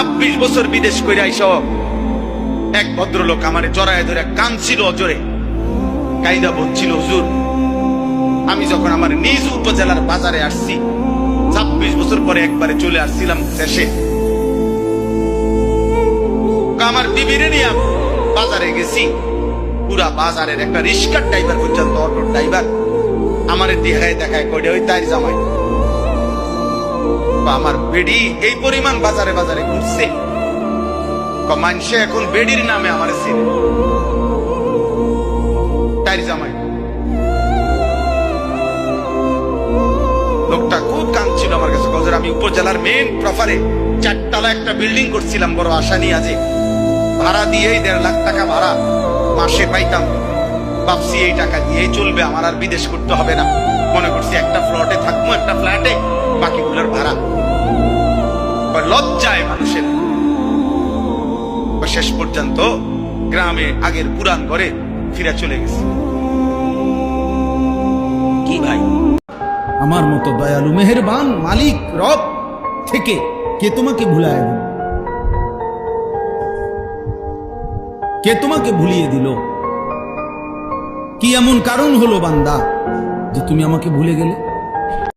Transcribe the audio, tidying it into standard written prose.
26 বছর বিদেশ করে আইস এক ভদ্রলোক আমারে জড়ায় ধরে কাঁদছিল অজরে, কাইদা বলছিল, হুজুর আমি যখন আমার নিজ উপজেলার বাজারে আসছি, 26 বছর পরে একবারে চলে আসছিলাম দেশে, আমার বিবিরে নিয়ে বাজারে গেছি, পুরা বাজারের একটা রিক্সার ড্রাইভার পর্যন্ত, অটোর ড্রাইভার আমারে দেখায় কইডে ওই তাই জামাই। আমার বেডি এই পরিমাণ বাজারে বাজারে ঘুরছে, মানুষে এখন বেডির নামে আমার চিনে, তাই জামাই। লোকটা খুব কাঁদছিল আমার কাছে, কজের আমি উপজেলার মেন প্রফারে 4 তলা একটা বিল্ডিং করছিলাম বড় আশা নিয়ে, আজে ভাড়া দিয়েই 1.5 লাখ টাকা ভাড়া মাসে পাইতাম। ভাবছি এই টাকা দিয়েই চলবে, আমার আর বিদেশ করতে হবে না। মনে করছি একটা ফ্ল্যাটে থাকবো, একটা ফ্ল্যাটে, বাকিগুলোর ভাড়া। লজ্জায় মানুষের। শেষ পর্যন্ত গ্রামে আগের পুরান ঘরে ফিরে চলে গেছে। কি ভাই, আমার মতো দয়ালু মেহেরবান মালিক রব থেকে কে তোমাকে ভুলায় দিল? কে তোমাকে ভুলিয়ে দিল? কি এমন কারণ হলো বান্দা যে তুমি আমাকে ভুলে গেলে?